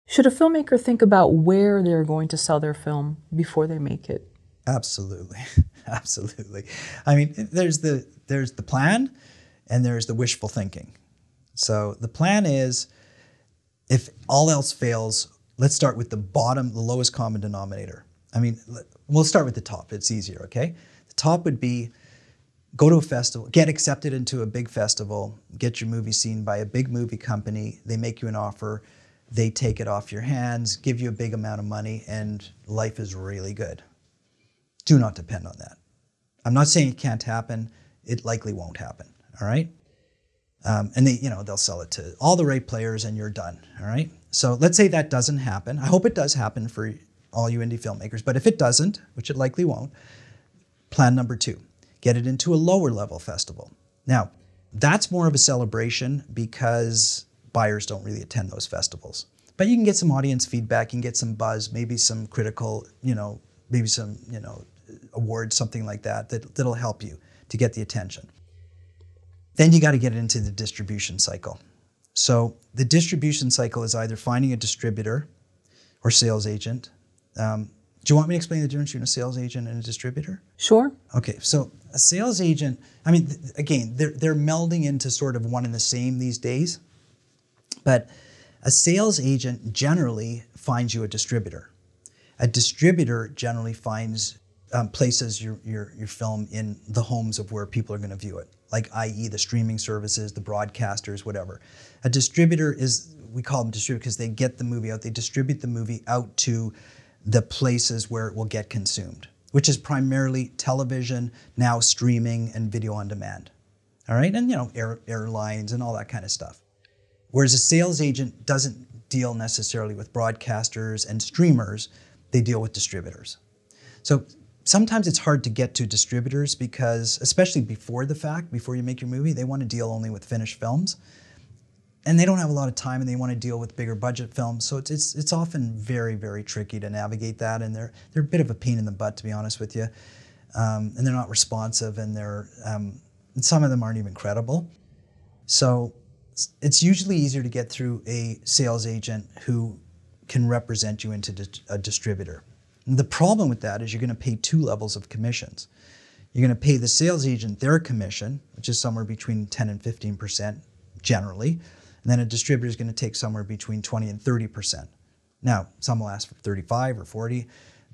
Should a filmmaker think about where they're going to sell their film before they make it? Absolutely. Absolutely. I mean, there's the plan and there's the wishful thinking. So the plan is, if all else fails, let's start with the lowest common denominator. I mean, we'll start with the top. It's easier, okay? The top would be go to a festival, get accepted into a big festival, get your movie seen by a big movie company. They make you an offer. They take it off your hands, give you a big amount of money, and life is really good. Do not depend on that. I'm not saying it can't happen. It likely won't happen, all right? And they'll sell it to all the right players and you're done, all right? So let's say that doesn't happen. I hope it does happen for all you indie filmmakers, but if it doesn't, which it likely won't, plan number 2, get it into a lower level festival. Now, that's more of a celebration because buyers don't really attend those festivals. But you can get some audience feedback, you can get some buzz, maybe some critical, maybe some, awards, something like that'll help you to get the attention. Then you got to get it into the distribution cycle. So the distribution cycle is either finding a distributor or sales agent. Do you want me to explain the difference between a sales agent and a distributor? Sure. Okay, so a sales agent, I mean, again, they're melding into sort of one and the same these days. But a sales agent generally finds you a distributor. A distributor generally places your film in the homes of where people are going to view it, like i.e. the streaming services, the broadcasters, whatever. A distributor we call them distributors because they get the movie out, they distribute the movie out to the places where it will get consumed, which is primarily television, now streaming, and video on demand. All right, and airlines and all that kind of stuff. Whereas a sales agent doesn't deal necessarily with broadcasters and streamers, they deal with distributors. So sometimes it's hard to get to distributors because, especially before the fact, before you make your movie, they want to deal only with finished films. And they don't have a lot of time and they want to deal with bigger budget films. So it's often very, very tricky to navigate that. And they're a bit of a pain in the butt, to be honest with you. And they're not responsive and and some of them aren't even credible. So it's usually easier to get through a sales agent who can represent you into a distributor. And the problem with that is you're going to pay 2 levels of commissions. You're going to pay the sales agent their commission, which is somewhere between 10 and 15% generally. And then a distributor is going to take somewhere between 20 and 30%. Now, some will ask for 35 or 40,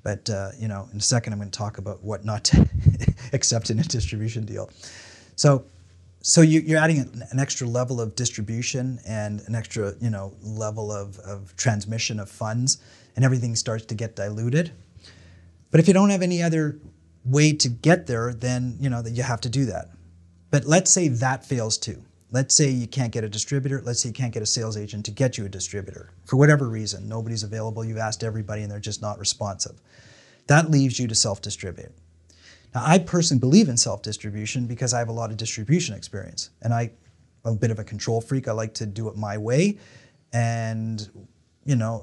but in a second I'm going to talk about what not to accept in a distribution deal. So you're adding an extra level of distribution and an extra level of transmission of funds, and everything starts to get diluted. But if you don't have any other way to get there, then that you have to do that. But let's say that fails too. Let's say you can't get a distributor. Let's say you can't get a sales agent to get you a distributor. For whatever reason, nobody's available. You've asked everybody and they're just not responsive. That leaves you to self-distribute. Now, I personally believe in self-distribution because I have a lot of distribution experience. And I'm a bit of a control freak. I like to do it my way. And,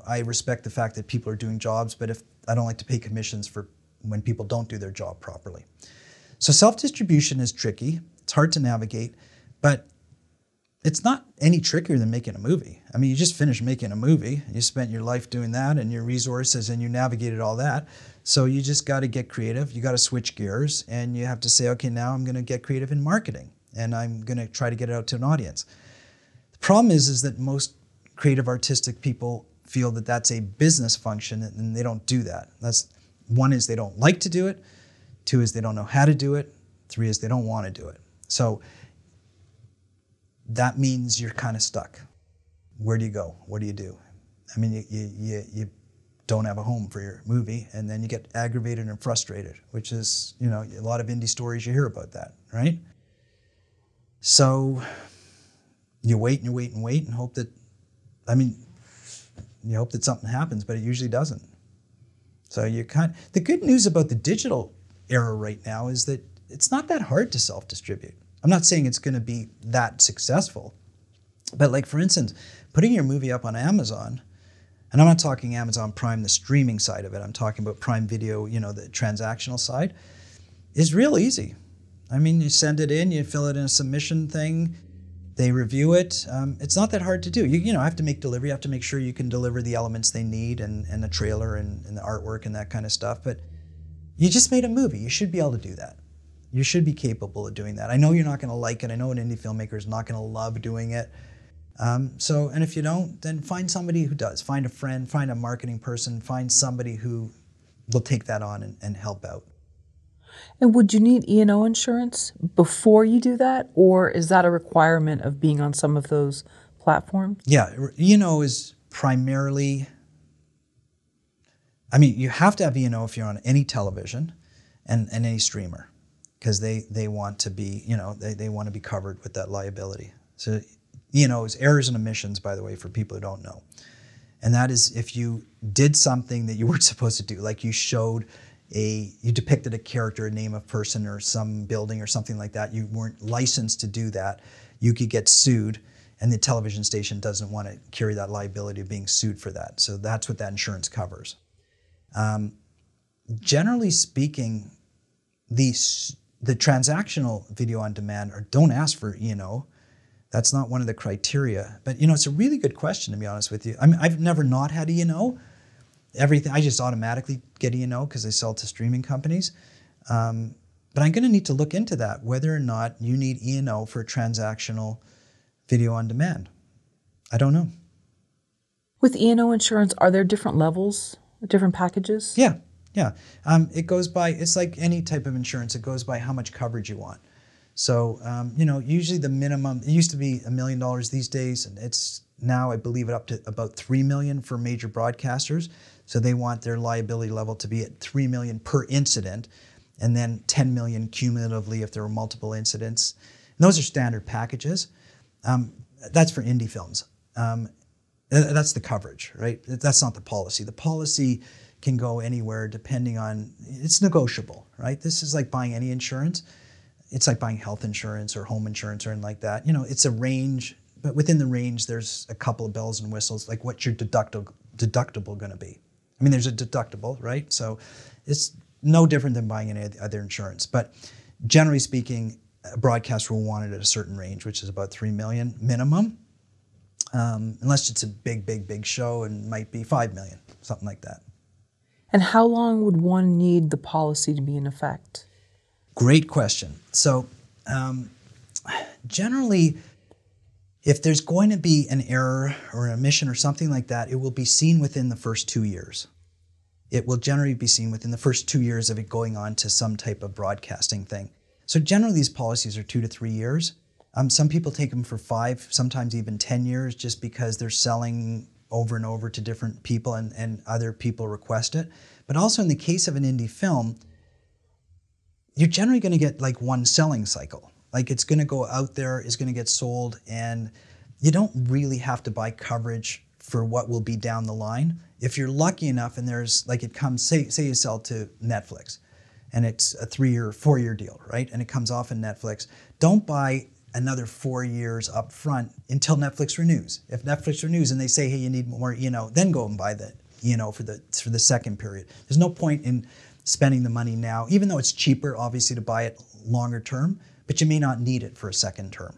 I respect the fact that people are doing jobs, but if I don't like to pay commissions for when people don't do their job properly. So self-distribution is tricky. It's hard to navigate, but it's not any trickier than making a movie. I mean, you just finished making a movie. You spent your life doing that and your resources and you navigated all that. So you just got to get creative. You got to switch gears and you have to say, okay, now I'm going to get creative in marketing and I'm going to try to get it out to an audience. The problem is that most creative artistic people feel that that's a business function and they don't do that. One is they don't like to do it. 2 is they don't know how to do it. 3 is they don't want to do it. So that means you're kind of stuck. Where do you go? What do you do? I mean, you don't have a home for your movie, and then you get aggravated and frustrated, which is, a lot of indie stories you hear about that, right? So you wait and you wait and wait and hope that, you hope that something happens, but it usually doesn't. So the good news about the digital era right now is that it's not that hard to self-distribute. I'm not saying it's going to be that successful, but like for instance, putting your movie up on Amazon, and I'm not talking Amazon Prime, the streaming side of it, I'm talking about Prime Video, the transactional side, is real easy. I mean, you send it in, you fill it in a submission thing, They review it. It's not that hard to do. You know, have to make delivery. You have to make sure you can deliver the elements they need and the trailer and the artwork and that kind of stuff. But you just made a movie. You should be able to do that. You should be capable of doing that. I know you're not going to like it. I know an indie filmmaker is not going to love doing it. And if you don't, then find somebody who does. Find a friend, find a marketing person, find somebody who will take that on and help out. And would you need E&O insurance before you do that, or is that a requirement of being on some of those platforms? Yeah, E&O is primarily, I mean, you have to have E&O if you're on any television and any streamer, because they want to be, you know, they want to be covered with that liability. So E&O is errors and omissions, by the way, for people who don't know. And that is if you did something that you weren't supposed to do, like you depicted a character, a name of person or some building or something like that, you weren't licensed to do that, you could get sued, and the television station doesn't want to carry that liability of being sued for that. So that's what that insurance covers. Generally speaking, the transactional video on demand don't ask for E&O. That's not one of the criteria. But you know, it's a really good question, to be honest with you. I mean, I've never not had E&O. Everything, I just automatically get E&O because I sell to streaming companies. But I'm going to need to look into that, whether or not you need E&O for transactional video on demand. I don't know. With E&O insurance, are there different levels, different packages? Yeah. It goes by, it's like any type of insurance, it goes by how much coverage you want. So, you know, usually the minimum, it used to be $1 million these days, and it's now, I believe, up to about $3 million for major broadcasters. So they want their liability level to be at $3 million per incident, and then $10 million cumulatively if there were multiple incidents. And those are standard packages. That's for indie films. That's the coverage, right? That's not the policy. The policy can go anywhere depending on, it's negotiable, right? This is like buying any insurance. It's like buying health insurance or home insurance or anything like that. You know, it's a range, but within the range, there's a couple of bells and whistles, like what's your deductible going to be? I mean, there's a deductible, right? So it's no different than buying any other insurance. But generally speaking, a broadcaster will want it at a certain range, which is about $3 million minimum, unless it's a big show, and might be $5 million, something like that. And how long would one need the policy to be in effect? Great question. So generally, if there's going to be an error or an omission or something like that, it will be seen within the first 2 years. It will generally be seen within the first 2 years of it going on to some type of broadcasting thing. So generally these policies are 2 to 3 years. Some people take them for 5, sometimes even 10 years, just because they're selling over and over to different people and other people request it. But also in the case of an indie film, you're generally going to get like one selling cycle. Like it's going to go out there, it's going to get sold, and you don't really have to buy coverage for what will be down the line. If you're lucky enough and there's, like it comes, say you sell to Netflix and it's a 3-year, 4-year deal, right? And it comes off in Netflix. Don't buy another 4 years up front until Netflix renews. If Netflix renews and they say, hey, you need more E&O, then go and buy the E&O for the second period. There's no point in spending the money now, even though it's cheaper, obviously, to buy it longer term, but you may not need it for a second term.